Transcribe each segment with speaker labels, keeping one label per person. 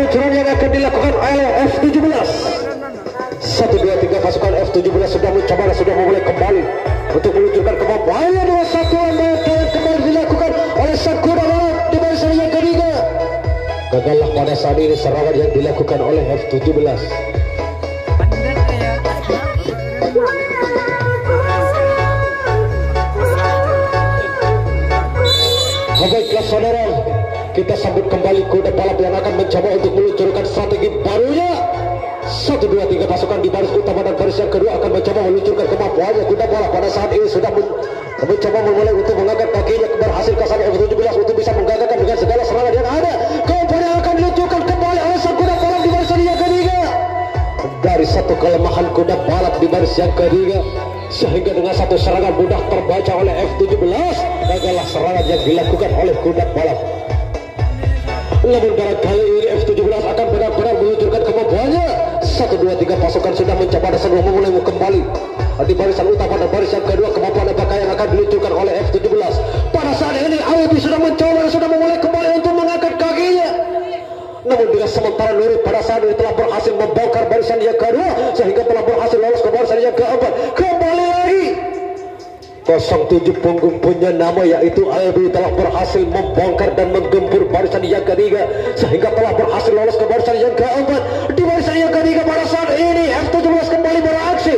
Speaker 1: peluncuran yang akan dilakukan oleh F17. 1, 2, 3 pasukan F17 sudah mencoba dan sudah memulai kembali untuk meluncurkan kemampuannya. 2-1 yang kembali dilakukan oleh sang kuda balap di barisan yang ketiga. Gagallah pada saat ini serangan yang dilakukan oleh F17. Baiklah saudara, kita sambut kembali kuda balap yang akan mencoba untuk meluncurkan strategi barunya. 1, 2, 3 pasukan di baris utama dan baris yang kedua akan mencoba meluncurkan kemampuannya. Kuda balap pada saat ini sudah mencoba memulai untuk mengangkat kakinya berhasil kasar F17 untuk bisa menggagalkan dengan segala serangan yang ada. Kemampuan yang akan diluncurkan kembali oleh sang kuda balap di barisan yang ketiga. Dari satu kelemahan kuda balap di baris yang ketiga, sehingga dengan satu serangan mudah terbaca oleh F17, gagallah serangan yang dilakukan oleh kuda balap. Namun barangkali ini F17 akan benar-benar meluncurkan kemampuannya. 1, 2, 3 pasukan sudah mencoba dan sedang memulai kembali di barisan utama dan baris yang kedua. Kemampuan apakah yang akan diluncurkan oleh F17? Pada saat ini Albi sudah mencoba dan sudah memulai kembali untuk mengangkat kakinya. Namun dengan sementara Nuri pada saat ini telah berhasil membongkar barisan yang kedua, sehingga telah berhasil lolos ke barisan yang keempat. Kembali lagi 07 punggung punya nama yaitu Albi telah berhasil membongkar dan menggempur barisan yang ketiga, sehingga telah berhasil lolos ke barisan yang keempat. Di barisan yang ketiga pada saat ini F17 kembali beraksi,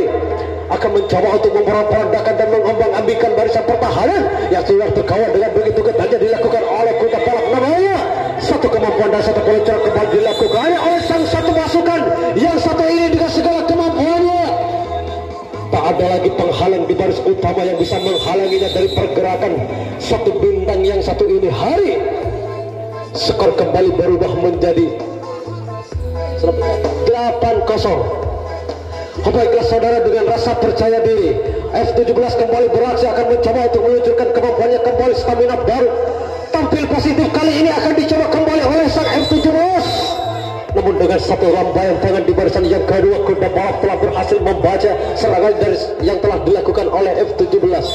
Speaker 1: akan mencoba untuk memperandakan dan mengombang-ambingkan barisan pertahanan yang sudah terkawal dengan begitu ketatnya dilakukan oleh kuda balap namanya. Satu kemampuan dan satu peluncuran kembali dilakukan oleh sang satu pasukan yang satu ini dengan segala kemampuannya. Tak ada lagi penghalang di baris utama yang bisa menghalanginya dari pergerakan satu bintang yang satu ini. Hari skor kembali berubah menjadi 8-0. Baiklah saudara, dengan rasa percaya diri F17 kembali beraksi, akan mencoba untuk meluncurkan kemampuannya kembali. Stamina baru tampil positif kali ini akan dicoba kembali oleh sang F17. Namun dengan satu lambaian tangan di barisan yang kedua, kuda balap telah berhasil membaca serangan dari yang telah dilakukan oleh F17.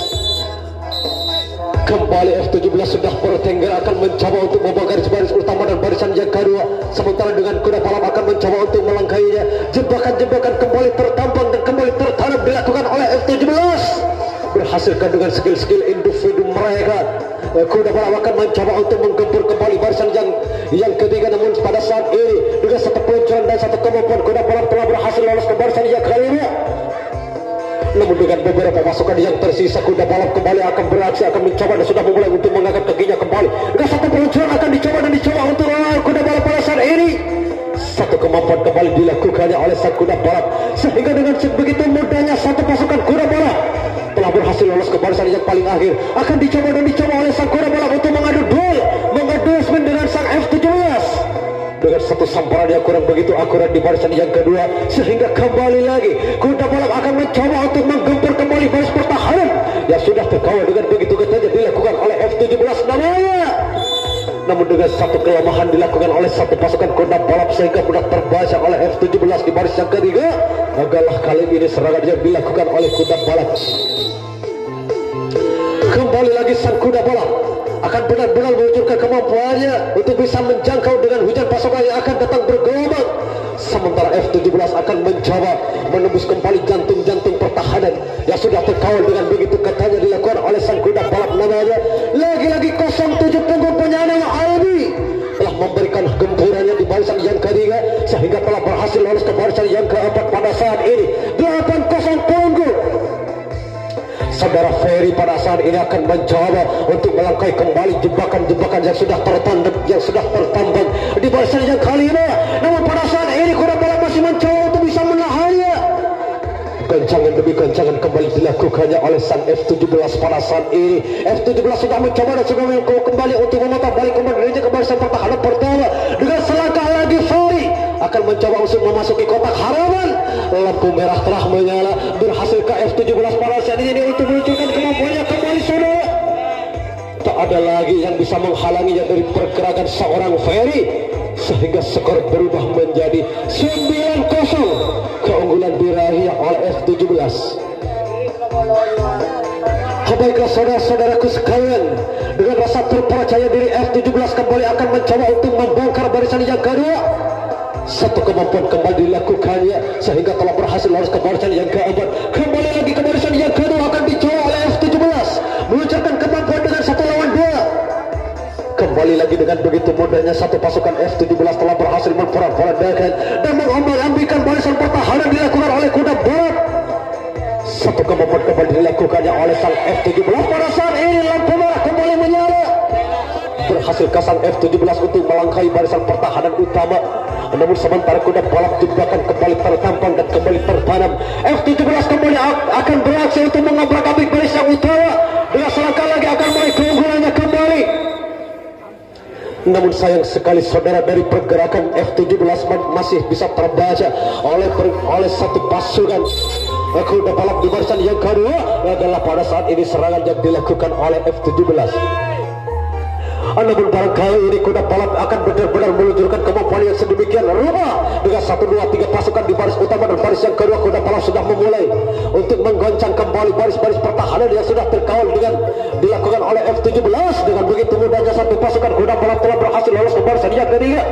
Speaker 1: Kembali F17 sudah bertengger, akan mencoba untuk membongkar baris utama dan barisan yang kedua. Sementara dengan kuda balap akan mencoba untuk melangkainya. Jebakan-jebakan kembali tertampang dan kembali tertanam dilakukan oleh F17. Berhasilkan dengan skill-skill individu mereka. Kuda balap akan mencoba untuk menggempur kembali barisan yang ketiga. Namun pada saat ini dengan satu peluncuran dan satu kemampuan, kuda balap telah berhasil lolos ke barisan yang kelima. Namun dengan beberapa pasukan yang tersisa, kuda balap kembali akan beraksi, akan mencoba dan sudah memulai untuk mengangkat kakinya kembali. Dengan satu peluncuran akan dicoba untuk kuda balap pada saat ini. Satu kemampuan kembali dilakukannya oleh sang kuda balap, sehingga dengan begitu mudahnya satu pasukan kuda balap telah berhasil lolos ke barisan yang paling akhir. Akan dicoba oleh sang kuda balap untuk mengadu duel dengan sang F17. Dengan satu samparan yang kurang begitu akurat di barisan yang kedua, sehingga kembali lagi kuda balap akan mencoba untuk menggempur kembali baris pertahanan yang sudah terkawal dengan begitu ketatnya dilakukan oleh F17 namanya. Namun dengan satu kelemahan dilakukan oleh satu pasukan kuda balap, sehingga mudah terbaca oleh F17 di baris yang ketiga. Gagallah kali ini serangan yang dilakukan oleh kuda balap. Kembali lagi sang kuda balap akan benar-benar meluncurkan kemampuannya untuk bisa menjangkau dengan hujan pasukan yang akan datang bergelombang. Sementara F17 akan mencoba menembus kembali jantung-jantung pertahanan yang sudah terkawal dengan begitu ketatnya dilakukan oleh sang kuda balap namanya. Lagi-lagi 07 punggung penyana Albi telah memberikan gempurannya di barisan yang ketiga, sehingga telah berhasil lolos ke barisan yang keempat pada saat ini. 8-0 punggung. Saudara Ferry pada saat ini akan mencoba untuk melangkai kembali jebakan-jebakan yang sudah tertambang di barisan yang kelima. Namun pada saat ini kuda balap masih mencoba untuk bisa menahannya. Goncangan demi goncangan kembali dilakukannya oleh sang F17 pada saat ini. F17 sudah mencoba dan sudah kembali untuk memutar balik kembali ke barisan pertahanan pertama. Dengan selangkah lagi Ferry akan mencoba untuk memasuki kotak harapan. Lampu merah telah menyala. Berhasil ke F17 pada saat ini untuk meluncurkan kemampuannya kembali saudara. Tak ada lagi yang bisa menghalanginya dari pergerakan seorang Ferry, sehingga skor berubah menjadi 9-0. Keunggulan diraih oleh F17. Baiklah saudara-saudaraku sekalian, dengan rasa terpercaya diri F17 kembali akan mencoba untuk membongkar barisan yang kedua. Satu kemampuan kembali dilakukannya sehingga telah berhasil lolos ke barisan yang keempat. Kembali lagi ke barisan yang kedua akan dicoba oleh F17 meluncurkan kemampuan dengan 1 lawan 2. Kembali lagi dengan begitu mudahnya satu pasukan F17 telah berhasil memporak-porandakan dan mengombang-ambingkan barisan pertahanan dilakukan oleh kuda balap. Satu kemampuan kembali dilakukannya oleh sang F17. Pada saat ini lampu merah kembali menyala. Berhasil sang F17 untuk melangkahi barisan pertahanan utama. Namun sementara kuda balap jebakan kembali tertampang dan kembali tertanam. F17 kembali akan beraksi untuk mengobrak-abrik barisan utama. Dengan selangkah lagi akan meraih keunggulannya kembali. Namun sayang sekali saudara, dari pergerakan F17 masih bisa terbaca oleh satu pasukan kuda balap di barisan yang kedua adalah pada saat ini serangan yang dilakukan oleh F17. Namun barangkali ini kuda balap akan benar-benar meluncurkan kemampuan yang sedemikian rupa. Dengan 1, 2, 3 pasukan di baris utama dan baris yang kedua, kuda balap sudah memulai untuk menggoncang kembali baris-baris pertahanan yang sudah terkawal dengan dilakukan oleh F17. Dengan begitu mudahnya satu pasukan kuda balap telah berhasil lolos ke barisan yang ketiga.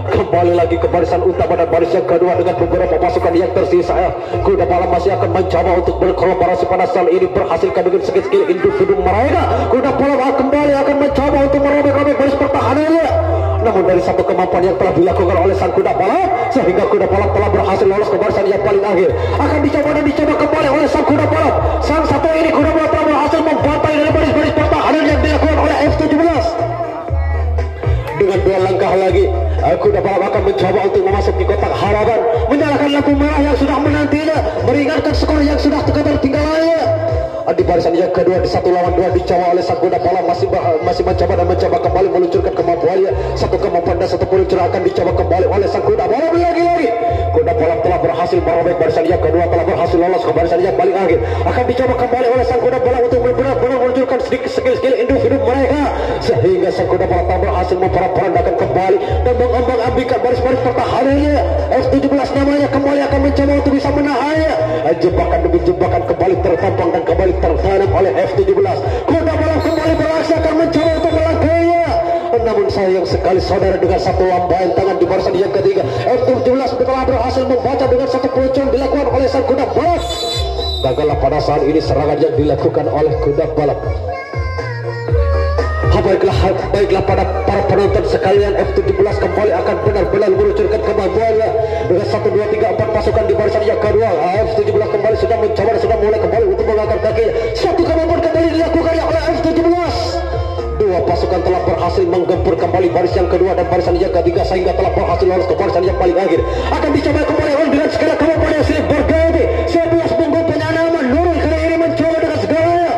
Speaker 1: Kembali lagi ke barisan utama dan baris yang kedua dengan beberapa pasukan yang tersisa. Kuda balap masih akan mencoba untuk berkolaborasi pada saat ini, berhasilkan dengan skill individu mereka. Kuda balap kembali akan mencoba untuk merobek-robek baris pertahanannya. Namun dari satu kemampuan yang telah dilakukan oleh sang kuda balap sehingga kuda balap telah berhasil lolos ke barisan yang paling akhir. Akan dicoba dan dicoba kembali oleh sang kuda balap. Sang satu ini kuda balap telah berhasil membantai dari baris-baris pertahanan yang dilakukan oleh F17. Dengan 2 langkah lagi kuda balap akan mencoba untuk memasuki kotak harapan, menyalakan lampu merah yang sudah menantinya, meringankan skor yang sudah ketertinggalannya. Di barisan yang kedua di 1 lawan 2 dicoba oleh sang kuda balap masih mencoba kembali meluncurkan kemampuannya. Satu kemampuan dan satu peluncuran akan dicoba kembali oleh sang kuda balap lagi-lagi. Kuda balap telah berhasil merobek barisan yang kedua, telah berhasil lolos ke barisan yang paling akhir. Akan dicoba kembali oleh sang kuda balap untuk benar-benar meluncurkan sedikit skill individu mereka sehingga sang kuda balap telah berhasil memporak-porandakan kembali dan mengombang-ambingkan baris-baris pertahanannya. F17 namanya kembali akan mencoba untuk bisa menahannya. Jebakan demi jebakan kembali tertampang dan kembali tertanam oleh F17. Kuda balap kembali beraksi akan mencoba untuk melangkainya. Namun sayang sekali saudara, dengan satu lambaian tangan di barisan yang ketiga, F17 telah berhasil membaca dengan satu peluncuran dilakukan oleh sang kuda balap. Gagallah pada saat ini serangan yang dilakukan oleh kuda balap. Baiklah pada para penonton sekalian, F17 kembali akan benar-benar meluncurkan kemampuannya dengan 1, 2, 3, 4 pasukan di barisan yang kedua. F17 kembali sudah mencoba dan sudah mulai kembali untuk mengangkat kakinya. Satu kemampuan kembali dilakukannya oleh F17. 2 pasukan telah berhasil menggempur kembali baris yang kedua dan barisan yang ketiga sehingga telah berhasil lolos ke barisan yang paling akhir. Akan dicoba kembali oleh dengan segala kemampuan yang silih berganti. 11 punggung penyanaman Nurul kali ini mencoba dengan segalanya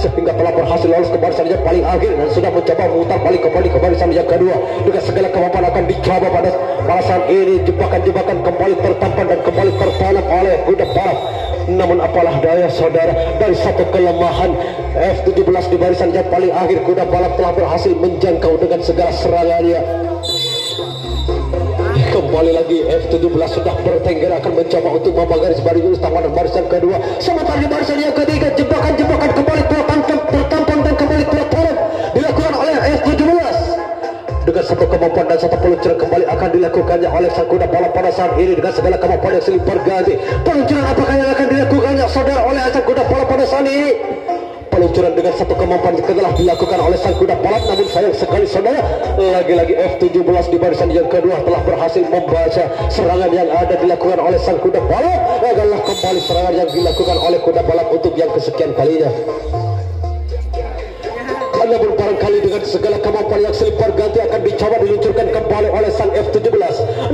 Speaker 1: sehingga telah berhasil lolos ke barisan yang paling akhir dan sudah mencoba memutar balik kembali ke barisan yang kedua. Dengan segala kemampuan akan dicoba pada saat ini. Jebakan-jebakan kembali tertampang dan kembali tertanam oleh kuda balap. Namun apalah daya saudara, dari satu kelemahan F17 di barisan yang paling akhir, kuda balap telah berhasil menjangkau dengan segala serangannya. Kembali lagi F17 sudah bertengger akan mencoba untuk memagaris baris utama dan barisan kedua. Sementara di barisan yang ketiga jebakan-jebakan kembali tertampang dan kembali tertanam dilakukan oleh F17. Dengan satu kemampuan dan satu peluncuran kembali akan dilakukannya oleh sang kuda balap pada saat ini dengan segala kemampuan yang silih berganti. Peluncuran apakah yang akan dilakukannya saudara oleh sang kuda balap pada saat ini? Peluncuran dengan satu kemampuan telah dilakukan oleh sang kuda balap, namun sayang sekali saudara, lagi-lagi F17 di barisan yang kedua telah berhasil membaca serangan yang ada dilakukan oleh sang kuda balap. Gagallah kembali serangan yang dilakukan oleh kuda balap untuk yang kesekian kalinya. Namun barangkali dengan segala kemampuan yang silih berganti akan dicoba diluncurkan kembali oleh sang F17.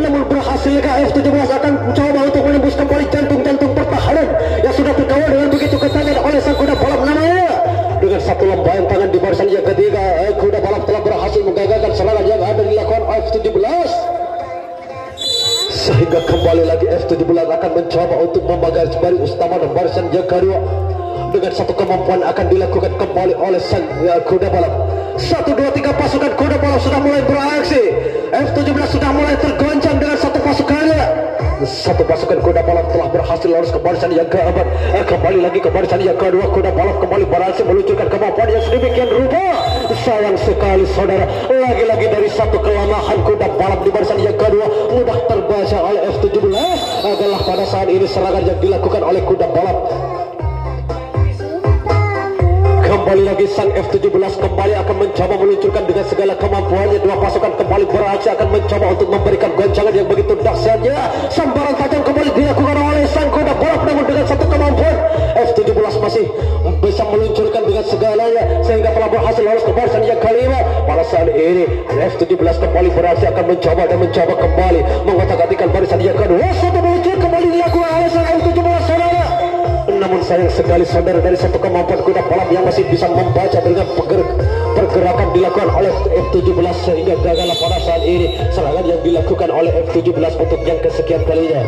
Speaker 1: Namun berhasilkah F17 akan mencoba untuk menembus kembali jantung-jantung pertahanan yang sudah terkawal dengan begitu ketatnya oleh sang kuda balap namanya. Dengan satu lambaian tangan di barisan yang ketiga, kuda balap telah berhasil menggagalkan serangan yang ada dilakukan F17. Sehingga kembali lagi F17 akan mencoba untuk membagaris baris utama dan barisan yang kedua. Dengan satu kemampuan akan dilakukan kembali oleh sang kuda balap. 1, 2, 3 pasukan kuda balap sudah mulai beraksi. F17 sudah mulai tergoncang dengan satu pasukannya. Satu pasukan kuda balap telah berhasil lolos ke barisan yang keempat. Kembali lagi ke barisan yang kedua, kuda balap kembali berhasil meluncurkan kemampuan yang sedemikian rupa. Sayang sekali saudara, lagi-lagi dari satu kelemahan kuda balap di barisan yang kedua mudah terbang saat ini serangan yang dilakukan oleh kuda balap. Kembali lagi sang F17 kembali akan mencoba meluncurkan dengan segala kemampuannya. Dua pasukan kembali beraksi akan mencoba untuk memberikan goncangan yang begitu dahsyatnya. Sambaran tajam kembali dilakukan oleh sang kuda balap, namun dengan satu kemampuan F17 masih bisa meluncurkan dengan segalanya sehingga telah berhasil lolos ke barisan yang kelima. Pada saat ini F17 kembali beraksi akan mencoba kembali mengotak-atikkan barisan yang kedua. Satu meluncur kembali dilakukan oleh sang F17 saudara. Namun sayang sekali saudara, dari satu kemampuan kuda balap yang masih bisa membaca dengan pergerakan dilakukan oleh F17 sehingga gagal pada saat ini serangan yang dilakukan oleh F17 untuk yang kesekian kalinya.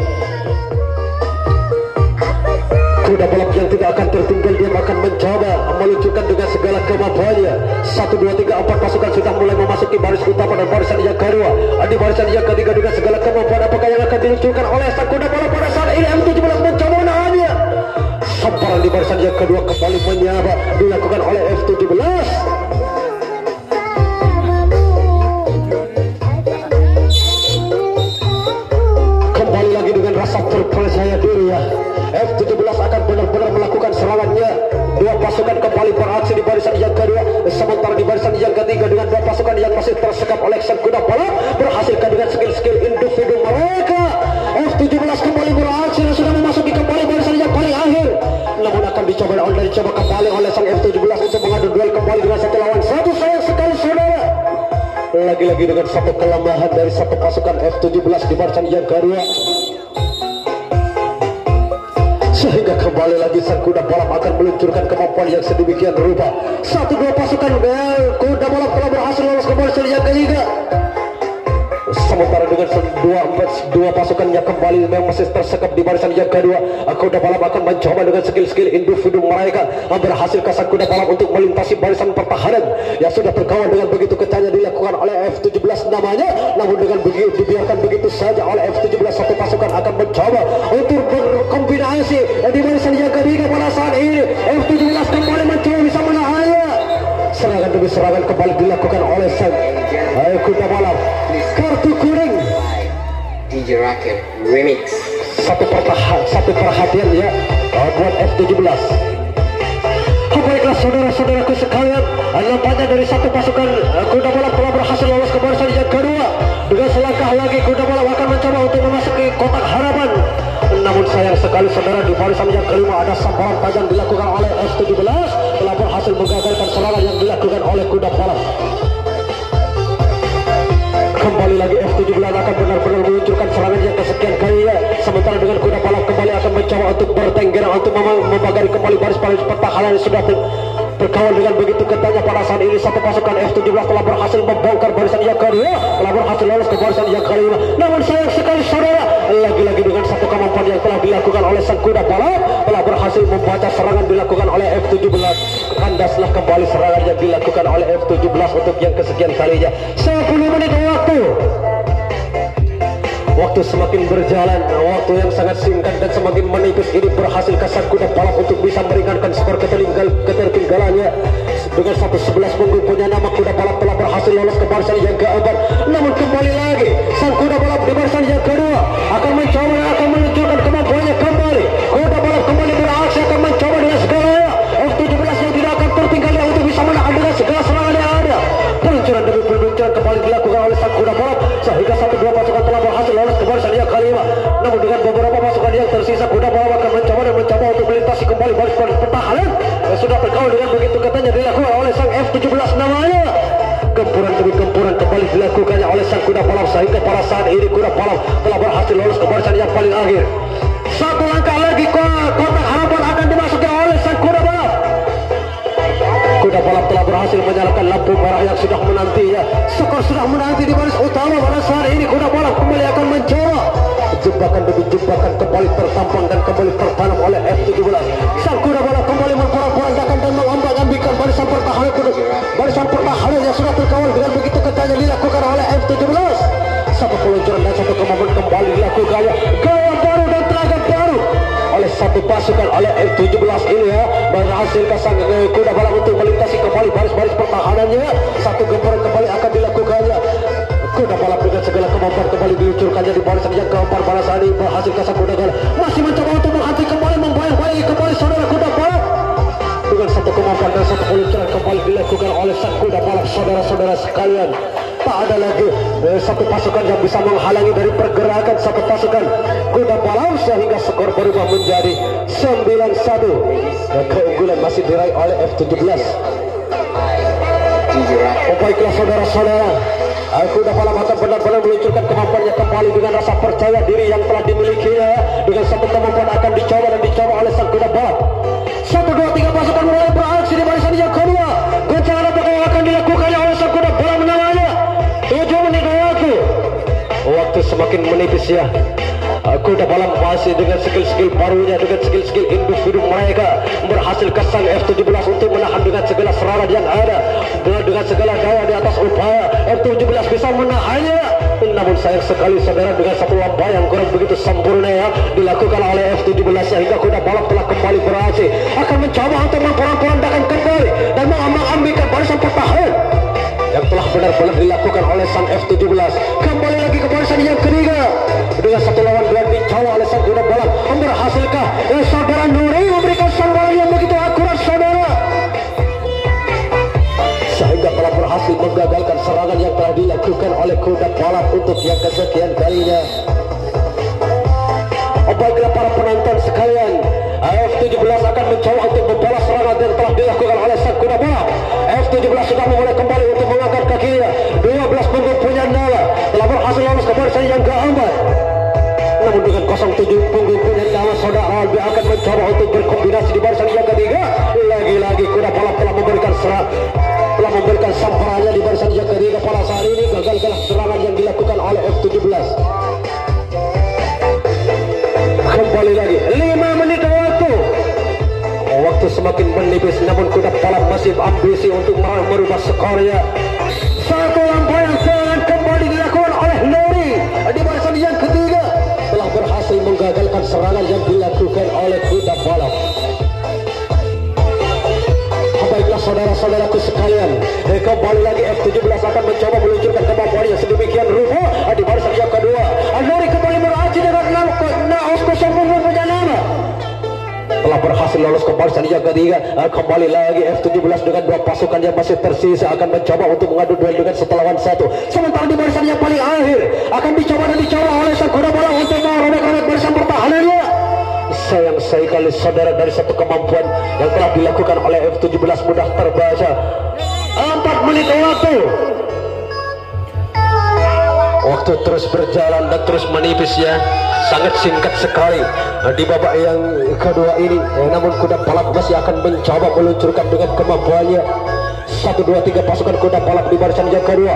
Speaker 1: Kuda balap yang tidak akan tertinggal, dia akan mencoba meluncurkan dengan segala kemampuannya. 1, 2, 3, 4 pasukan sudah mulai memasuki baris utama dan barisan yang kedua. Di barisan yang ketiga dengan segala kemampuan apakah yang akan diluncurkan oleh sang kuda balap pada saat ini. M17 mencoba menahannya. Samparan di barisan yang kedua kembali menyapa dilakukan oleh F17. Kembali lagi dengan rasa percaya diri ya. F17 akan benar-benar melakukan serangannya. Dua pasukan kembali beraksi di barisan yang kedua, sementara di barisan yang ketiga dengan dua pasukan yang masih tersekap oleh sang kuda balap berhasilkan dengan skill-skill individu mereka. F17 kembali beraksi dan sudah memasuki kembali barisan yang paling akhir. Namun akan dicoba kembali oleh sang F17 untuk mengadu duel kembali dengan satu lawan satu. Sayang sekali saudara, lagi-lagi dengan satu kelemahan dari satu pasukan F17 di barisan yang kedua, sehingga kembali lagi sang kuda balap akan meluncurkan kemampuan yang sedemikian rupa. 1, 2 pasukan kuda balap telah berhasil lolos ke barisan yang ketiga. Sementara dengan dua pasukan yang kembali yang masih tersekap di barisan yang kedua, kuda balap akan mencoba dengan skill-skill individu mereka berhasil sang kuda balap untuk melintasi barisan pertahanan yang sudah terkawan dengan begitu kencangnya dilakukan oleh F17 namanya. Namun dengan begitu dibiarkan begitu saja oleh F17, satu pasukan akan mencoba untuk berkombinasi di barisan yang ketiga. Pada saat ini F17 kembali mencoba bisa menahannya. Serangan demi serangan kembali dilakukan oleh sang kuda balap. Kartu kuning
Speaker 2: DJ Raket Remix.
Speaker 1: Satu perhatian ya buat F17. Baiklah saudara-saudaraku sekalian, nampaknya dari satu pasukan kuda balap telah berhasil lolos ke barisan yang kedua. Dengan selangkah lagi kuda balap akan mencoba untuk memasuki kotak harapan. Namun sayang sekali saudara, di barisan yang kelima ada samparan tajam dilakukan oleh F17 telah berhasil menggagalkan serangan yang dilakukan oleh kuda balap. Kembali lagi F17 akan benar-benar meluncurkan serangan yang kesekian kalinya. Sementara dengan kuda balap kembali akan mencoba untuk bertengger untuk membagari kembali baris pertahanan yang sudah berkawan dengan begitu kencangnya. Pada saat ini satu pasukan F17 telah berhasil membongkar barisan yang kedua, telah berhasil lolos ke barisan yang kelima. Namun sayang sekali saudara, lagi-lagi dengan satu kemampuan yang telah dilakukan oleh sang kuda balap telah berhasil membaca serangan dilakukan oleh F17. Kandaslah kembali serangan yang dilakukan oleh F17 untuk yang kesekian kalinya. 10 menit waktu semakin berjalan, waktu yang sangat singkat dan semakin menipis ini berhasil sang kuda balap untuk bisa meringankan skor ketertinggalannya. Dengan 1-11 punya nama kuda balap telah berhasil lolos ke barisan yang keempat. Namun kembali lagi sang kuda balap di barisan yang kedua akan mencoba akan meluncurkan kemampuannya kembali. Kuda balap kembali beraksi akan mencoba dengan segalanya. F17 yang tidak akan tertinggal untuk bisa menahan dengan segala serangan yang ada. Peluncuran demi peluncuran kembali dilakukan oleh sang kuda balap sehingga 1-2 pasukan telah berhasil lolos ke barisan yang kelima. Namun dengan beberapa pasukan yang tersisa, kuda balap akan mencoba untuk melintasi kembali baris pertahanan yang sudah terkawal dengan begitu katanya dilakukan oleh sang F17 namanya. Gempuran demi gempuran kembali dilakukannya oleh sang kuda balap sehingga pada saat ini kuda balap telah berhasil lolos ke barisan yang paling akhir. Satu langkah lagi kotak harapan akan dimasuki oleh sang kuda balap. Kuda balap telah berhasil menyalakan lampu merah yang sudah menantinya. Skor sudah menanti di baris utama. Pada saat ini kuda balap kembali akan mencoba. Jebakan demi jebakan kembali tertampang dan kembali tertanam oleh F17. Sang kuda balap kembali memporak-porandakan dan mengombang-ambingkan barisan pertahanan yang sudah terkawal dengan begitu kencangnya dilakukan oleh F17. Satu peluncuran dan satu kemampuan kembali dilakukannya. Gaya baru dan tenaga baru oleh satu pasukan oleh F17 ini ya, berhasil sang kuda balap untuk melintasi kembali baris-baris pertahanannya. Satu gempuran kembali akan dilakukannya. Kuda balap dengan segala kemampuan kembali diluncurkannya di barisan yang keempat. Balasani berhasil kasar kuda gol, masih mencoba untuk menghenti kembali, membayang-bayangi kembali saudara kuda balap dengan satu kemampuan dan satu peluncuran kembali dilakukan oleh sang kuda balap. Saudara-saudara sekalian, tak ada lagi satu pasukan yang bisa menghalangi dari pergerakan satu pasukan kuda balap sehingga skor berubah menjadi 9-1. Keunggulan masih diraih oleh F17. Baiklah saudara-saudara, kuda balap akan benar-benar meluncurkan kemampuannya kembali dengan rasa percaya diri yang telah dimilikinya. Dengan satu kemampuan akan dicoba dan dicoba oleh sang kuda balap. 1, 2, 3 pasukan mulai beraksi di barisan yang kedua. Goncangan apakah yang akan dilakukannya oleh sang kuda balap namanya? 7 menit waktu semakin menipis ya. Kuda balap masih dengan skill-skill barunya, dengan skill-skill individu mereka berhasil kesang F17 untuk menahan dengan segala serangan yang ada, dengan segala daya di atas upaya F17 bisa menahannya. Namun sayang sekali saudara, dengan satu lambang yang kurang begitu sempurna ya dilakukan oleh F17 sehingga kuda balap telah kembali beraksi, akan mencoba untuk memporak-porandakan kembali dan mengambil barisan pertahanan yang telah benar-benar dilakukan oleh sang F17. Kembali lagi ke barisan yang ketiga dengan satu lawan dua dicoba oleh sang kuda balap. Berhasilkah saudara Nuri memberikan sambaran yang begitu akurat saudara, sehingga telah berhasil menggagalkan serangan yang telah dilakukan oleh kuda balap untuk yang kesekian kalinya. Baiklah para penonton sekalian, F17 akan mencoba untuk membalas serangan yang telah dilakukan oleh sang kuda balap. F17 sudah mulai kembali untuk mengangkat kakinya. 12 punggung punya Nala telah berhasil lolos ke barisan yang keempat. Namun dengan 07 punggung punya Nala, saudara Albi akan mencoba untuk berkombinasi di barisan yang ketiga. Lagi-lagi kuda balap telah memberikan sambarannya di barisan yang ketiga. Pada saat ini gagalkanlah serangan yang dilakukan oleh F17. Kembali lagi 5 menit waktu semakin menipis, namun kuda balap masih ambisi untuk merubah skornya. Satu lambang serangan kembali dilakukan oleh Nuri di barisan yang ketiga, telah berhasil menggagalkan serangan yang dilakukan oleh kuda balap. Baiklah saudara-saudaraku sekalian, kembali lagi F17 akan mencoba meluncurkan kemampuannya sedemikian rupa di barisan yang kedua. Nuri kembali beraksi dengan Naos 0 punya nama, telah berhasil lolos ke barisan yang ketiga. Kembali lagi F17 dengan dua pasukan yang masih tersisa akan mencoba untuk mengadu duel dengan satu lawan satu. Sementara di barisan yang paling akhir akan dicoba oleh sang kuda balap untuk merobek-robek barisan pertahanannya. Sayang sekali saudara, dari satu kemampuan yang telah dilakukan oleh F17 mudah terbaca. 4 menit waktu terus berjalan dan terus menipis ya, sangat singkat sekali di babak yang kedua ini. Namun kuda balap masih akan mencoba meluncurkan dengan kemampuannya. 1, 2, 3 pasukan kuda balap di barisan yang kedua.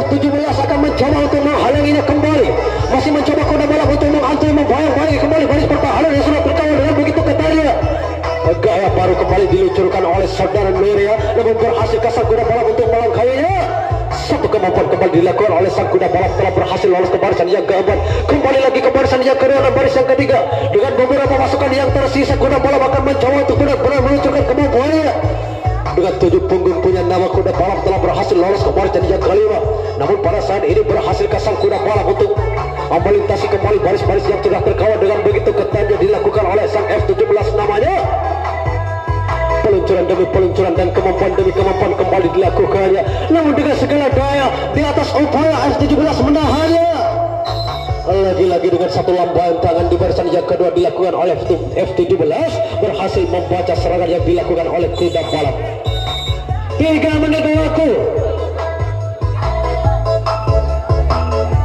Speaker 1: F17 akan mencoba untuk menghalanginya kembali, masih mencoba kuda balap untuk menghantui, membayang-bayangi kembali baris pertahanan yang sudah berkawal dengan begitu ketatnya. Gaya baru kembali diluncurkan oleh saudara Nuria, namun berhasil sang kuda balap untuk melangkainya. Satu kemampuan kembali dilakukan oleh sang kuda balap, telah berhasil lolos ke barisan yang keempat. Kembali lagi ke barisan yang kedua dan barisan yang ketiga. Dengan beberapa pasukan yang tersisa, kuda balap akan mencoba untuk benar-benar meluncurkan kemampuannya. Dengan 7 punggung punya nama, kuda balap telah berhasil lolos ke barisan yang kelima. Namun pada saat ini berhasil sang kuda balap untuk melintasi kembali baris-baris yang sudah terkawal dengan begitu ketatnya dilakukan oleh sang F17 namanya. Peluncuran demi peluncuran dan kemampuan demi kemampuan kembali dilakukannya, namun dengan segala daya di atas upaya F17 menahannya. Lagi-lagi dengan satu lambaian tangan di barisan yang kedua dilakukan oleh F17, berhasil membaca serangan yang dilakukan oleh kuda balap. 3 menit waktu,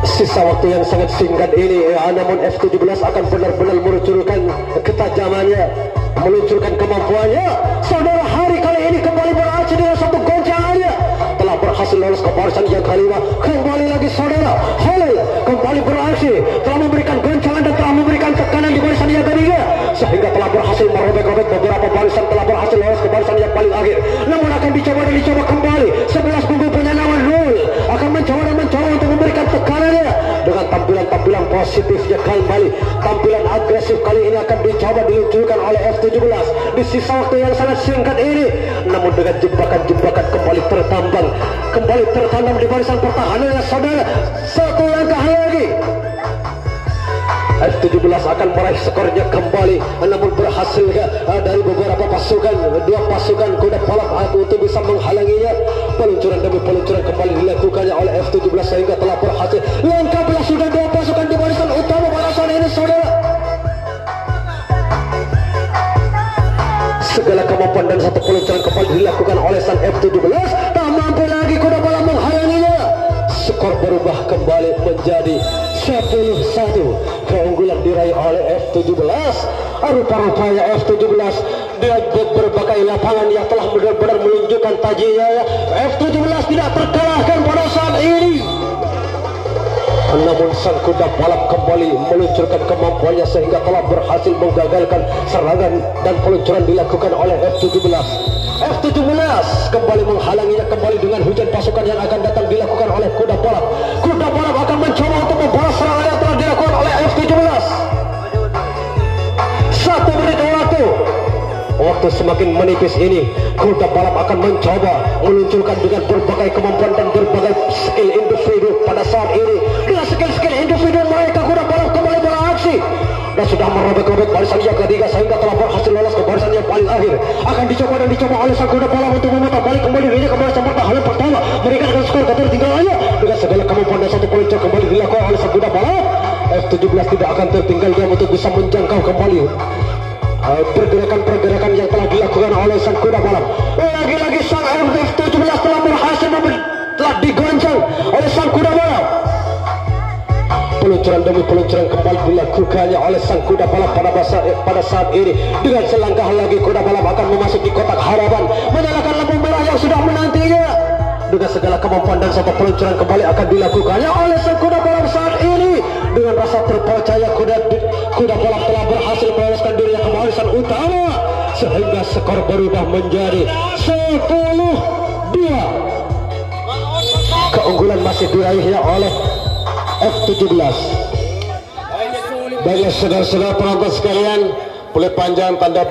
Speaker 1: sisa waktu yang sangat singkat ini namun F17 akan benar-benar meluncurkan ketajamannya, meluncurkan kemampuannya. Saudara, hari kali ini kembali beraksi dengan satu goncangannya, telah berhasil lolos ke barisan yang kelima. Kembali lagi saudara, Halil kembali beraksi, telah memberikan goncangan dan telah memberikan tekanan di barisan yang ketiga, sehingga telah berhasil merobek-robek beberapa barisan, telah berhasil lolos ke barisan yang paling akhir. Namun akan dicoba kembali. 11 punggung punya nama Nul akan mencoba untuk memberikan tekanannya dengan tampilan tampilan positifnya kembali, tampilan agresif kali ini akan dicoba diluncurkan oleh F17 di sisa waktu yang sangat singkat ini. Namun dengan jebakan-jebakan kembali tertanam di barisan pertahanan ya saudara. Satu langkah lagi F17 akan meraih skornya kembali, namun berhasil dari beberapa pasukan, dua pasukan kuda balap untuk bisa menghalanginya. Peluncuran demi peluncuran kembali dilakukannya oleh F17 sehingga telah berhasil. Lengkap sudah dua pasukan di barisan utama barisan ini saudara. Segala kemampuan dan satu peluncuran kembali dilakukan oleh sang F17. Tak mampu lagi kuda balap menghalanginya. Skor berubah kembali menjadi 10-1. Keunggulan diraih oleh F17. Rupa-rupanya F17 dengan berbagai lapangan yang telah benar-benar menunjukkan tajinya. F17 tidak terkalahkan pada saat ini. Namun sang kuda balap kembali meluncurkan kemampuannya sehingga telah berhasil menggagalkan serangan dan peluncuran dilakukan oleh F17. F17 kembali menghalanginya kembali dengan hujan pasukan yang akan datang dilakukan oleh kuda balap. Kuda balap akan mencoba untuk membalas serangan yang telah dilakukan oleh F17. 1 menit waktu semakin menipis ini, kuda balap akan mencoba meluncurkan dengan berbagai kemampuan dan berbagai skill individu pada saat ini. Dengan skill individu mereka, kuda balap kembali beraksi dan sudah merobek-robek barisan yang ketiga sehingga telah berhasil lolos ke barisan yang paling akhir. Akan dicoba oleh sang kuda balap untuk memutar balik kembali dirinya ke barisan pertahanan pertama. Mereka akan skor ketertinggalannya dengan segala kemampuan dan satu peluncur kembali dilakukan oleh sang kuda balap. F17 tidak akan tertinggal dia untuk bisa menjangkau kembali pergerakan yang telah dilakukan oleh sang kuda balap. Lagi-lagi sang F17 telah berhasil telah digoncang oleh sang kuda balap. Peluncuran demi peluncuran kembali dilakukannya oleh sang kuda balap pada saat ini. Dengan selangkah lagi kuda balap akan memasuki kotak harapan, menyalakan lampu merah yang sudah menantinya. Dengan segala kemampuan dan satu peluncuran kembali akan dilakukannya oleh sang kuda balap saat ini. Dengan rasa terpercaya kuda balap telah berhasil meloloskan dirinya ke barisan utama sehingga skor berubah menjadi 10-2. Keunggulan masih diraihnya oleh F17.
Speaker 3: Baiklah saudara-saudara penonton sekalian, kulit panjang tanda